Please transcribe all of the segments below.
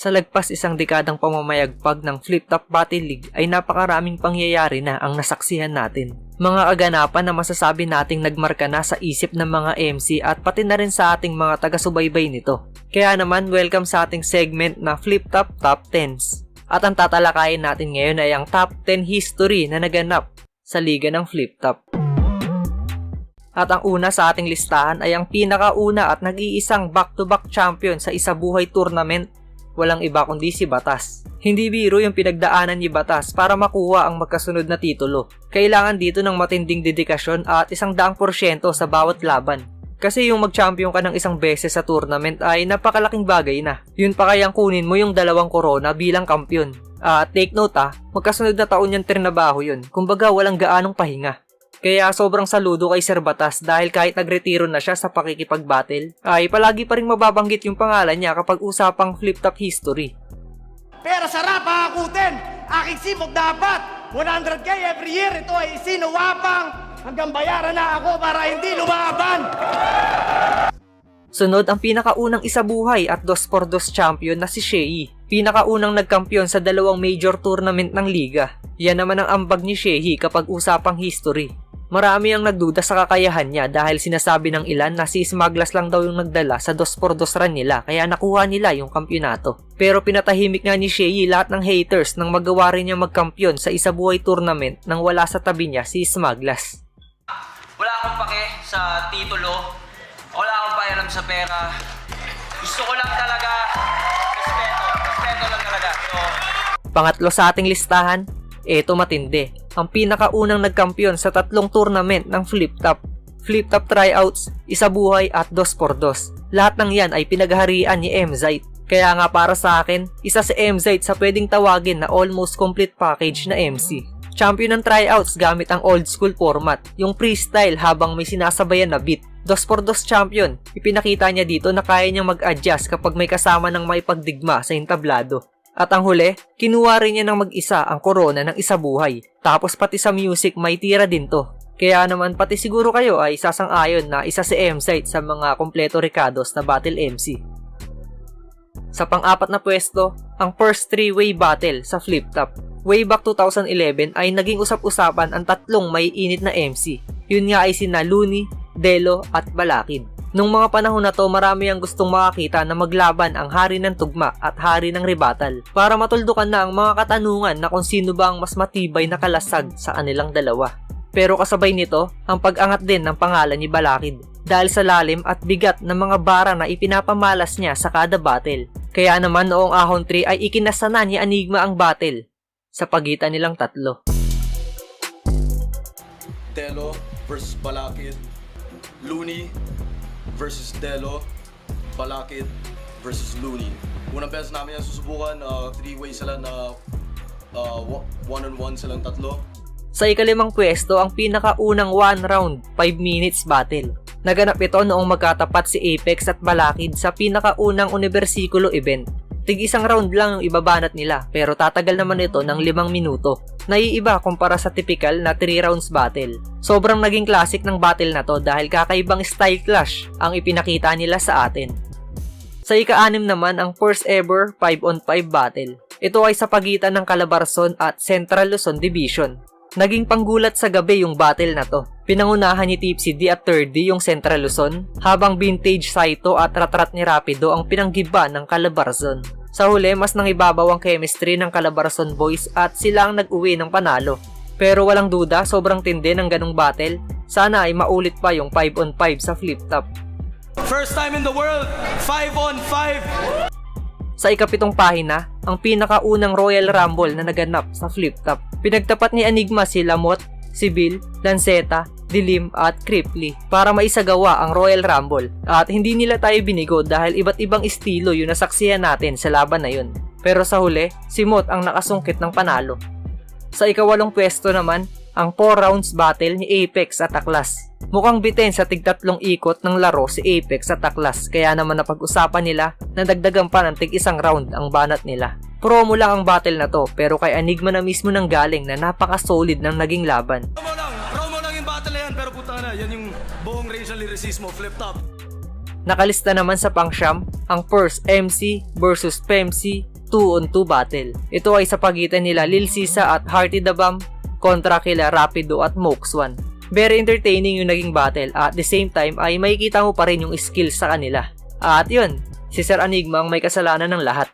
Sa lagpas isang dekadang pamamayagpag ng Flip Top Battle League ay napakaraming pangyayari na ang nasaksihan natin. Mga kaganapan na masasabi nating nagmarka na sa isip ng mga MC at pati na rin sa ating mga taga-subaybay nito. Kaya naman welcome sa ating segment na Flip Top Top 10s. At ang tatalakayin natin ngayon ay ang top 10 history na naganap sa liga ng Flip Top. At ang una sa ating listahan ay ang pinakauna at nag-iisang back-to-back champion sa isabuhay tournament. Walang iba kundi si Batas. Hindi biro yung pinagdaanan ni Batas para makuha ang magkasunod na titulo. Kailangan dito ng matinding dedikasyon at 100% sa bawat laban. Kasi yung mag-champion ka ng isang beses sa tournament ay napakalaking bagay na. Yun pa kayang kunin mo yung 2 corona bilang kampiyon. Take note magkasunod na taon yung trinabaho yun. Kumbaga walang gaanong pahinga. Kaya sobrang saludo kay Sir Batas dahil kahit nagretiro na siya sa pakikipag-battle, ay palagi pa rin mababanggit yung pangalan niya kapag usapang Flip Top history. Pero sarap hakutin! Aking sipog dapat! 100k every year! Ito ay isinuwapang hanggang bayaran na ako para hindi lumaban! Sunod ang pinakaunang isabuhay at 2x2 champion na si Shehi. Pinakaunang nagkampiyon sa 2 major tournament ng liga. Yan naman ang ambag ni Shehi kapag usapang history. Marami ang nagduda sa kakayahan niya dahil sinasabi ng ilan na si Smaglas lang daw yung nagdala sa 2x2 run nila kaya nakuha nila yung kampyonato. Pero pinatahimik nga ni Shehi lahat ng haters nang magawa rin niya magkampiyon sa isabuhay tournament nang wala sa tabi niya si Smaglas. Wala akong pake sa titulo, wala akong pakialam sa pera. Gusto ko lang talaga respeto lang talaga. Pangatlo sa ating listahan, eto matindi. Ang pinakaunang nagkampiyon sa 3 tournament ng Flip Top. Flip Top tryouts, isabuhay at 2x2. Lahat ng yan ay pinagharian ni MZite. Kaya nga para sa akin, isa si MZite sa pwedeng tawagin na almost complete package na MC. Champion ng tryouts gamit ang old school format, yung freestyle habang may sinasabayan na beat. 2x2 champion, ipinakita niya dito na kaya niyang mag-adjust kapag may kasama ng may pagdigma sa entablado. At ang huli, kinuha rin niya ng mag-isa ang corona ng isabuhay. Tapos pati sa music may tira din to. Kaya naman pati siguro kayo ay sasang-ayon na isa si MZite sa mga kompleto Ricados na battle MC. Sa pang-4 na pwesto, ang first 3-way battle sa Flip Top. Way back 2011 ay naging usap-usapan ang 3 may init na MC. Yun nga ay sina Looney, Delo at Balakid. Nung mga panahon na to, marami ang gustong makakita na maglaban ang hari ng tugma at hari ng rebuttal para matuldukan na ang mga katanungan na kung sino ba ang mas matibay na kalasag sa kanilang dalawa. Pero kasabay nito, ang pag-angat din ng pangalan ni Balakid dahil sa lalim at bigat ng mga bara na ipinapamalas niya sa kada battle. Kaya naman noong Ahon 3 ay ikinasana ni Enigma ang battle sa pagitan nilang 3. Delo versus Balakid, Looney versus Delo, Balakid versus Looney. Unang beses namin yan susubukan, 3-way sila na 1-on-1 silang 3. Sa ikalimang pwesto, ang pinakaunang 1 round, 5 minutes battle. Naganap ito noong magkatapat si Apex at Balakid sa pinakaunang Universikulo event. Tig-1 round lang yung ibabanat nila pero tatagal naman ito ng 5 minuto. Naiiba kumpara sa typical na 3 rounds battle. Sobrang naging classic ng battle na to dahil kakaibang style clash ang ipinakita nila sa atin. Sa ika-6 naman ang first ever 5-on-5 battle. Ito ay sa pagitan ng Calabarzon at Central Luzon Division. Naging panggulat sa gabi yung battle na to. Pinangunahan ni Tipsy D at 3D yung Central Luzon, habang Vintage Saito at Ratrat ni Rapido ang pinanggiba ng Calabarzon. Sa huli, mas nangibabaw ang chemistry ng Calabarzon boys at sila ang nag-uwi ng panalo. Pero walang duda, sobrang tindi ng ganong battle. Sana ay maulit pa yung 5-on-5 sa Flip Top. First time in the world, 5-on-5! Sa ika-7 pahina, ang pinakaunang Royal Rumble na naganap sa Flip Top. Pinagtapat ni Enigma si Lamot, Sibil, Lanceta, Dilim at Cripply para maisagawa ang Royal Rumble. At hindi nila tayo binigo dahil iba't ibang estilo yung nasaksihan natin sa laban na yun. Pero sa huli, si Mot ang nakasungkit ng panalo. Sa ika-8 pwesto naman, ang 4 rounds battle ni Apex at Aklas. Mukhang bitin sa tig-3 ikot ng laro si Apex at Aklas kaya naman napag-usapan nila na dagdagan pa ng tig-1 round ang banat nila. Promo lang ang battle na to pero kay Enigma na mismo nang galing na napaka-solid ng naging laban. Promo lang yung battle na yan pero puta na, yan yung buong racial lyricismo, Flip Top. Nakalista naman sa pangsyam ang First MC versus PMC 2-on-2 battle. Ito ay sa pagitan nila Lil Sisa at Hearty the Bomb kontra kila Rapido at Mox1. Very entertaining yung naging battle at the same time ay makikita mo pa rin yung skills sa kanila. At yun, si Sir Enigma ang may kasalanan ng lahat.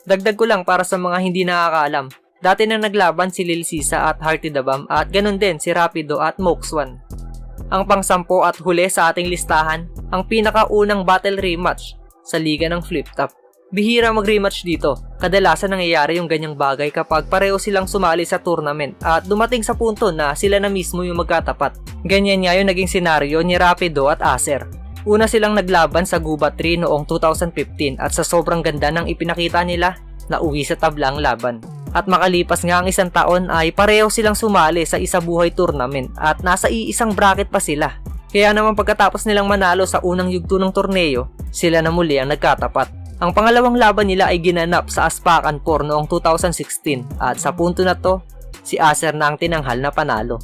Dagdag ko lang para sa mga hindi nakakaalam. Dati nang naglaban si Lil Sisa at Hearty the Bomb at ganun din si Rapido at Mox1. Ang pang-10 at huli sa ating listahan, ang pinakaunang battle rematch sa liga ng Flip Top. Bihira mag-rematch dito. Kadalasan nangyayari yung ganyang bagay kapag pareho silang sumali sa tournament at dumating sa punto na sila na mismo yung magkatapat. Ganyan nga yung naging senaryo ni Rapido at Acer. Una silang naglaban sa Gubat 3 noong 2015 at sa sobrang ganda ng ipinakita nila, nauwi sa tabla ang laban. At makalipas nga ang isang taon ay pareho silang sumali sa Isa Buhay tournament at nasa iisang bracket pa sila. Kaya naman pagkatapos nilang manalo sa unang yugto ng torneo, sila na muli ang nagkatapat. Ang pangalawang laban nila ay ginanap sa Aspakan 4 noong 2016 at sa punto na to, si Acer na ang tinanghal na panalo.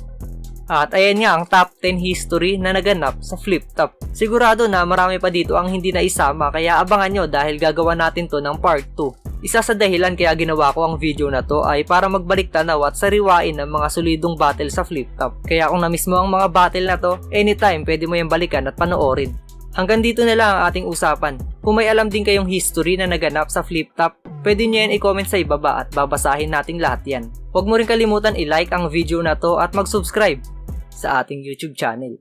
At ayan nga ang top 10 history na naganap sa Flip Top. Sigurado na marami pa dito ang hindi na isama kaya abangan nyo dahil gagawa natin to ng part 2. Isa sa dahilan kaya ginawa ko ang video na to ay para magbalik tanaw at sariwain ang mga solidong battle sa Flip Top. Kaya kung na-miss mo ang mga battle na to, anytime pwede mo yung balikan at panoorin. Hanggang dito na lang ang ating usapan. Kung may alam din kayong history na naganap sa Flip Top, pwede nyo yan i-comment sa ibaba at babasahin nating lahat yan. Huwag mo rin kalimutan i-like ang video na to at mag-subscribe sa ating YouTube channel.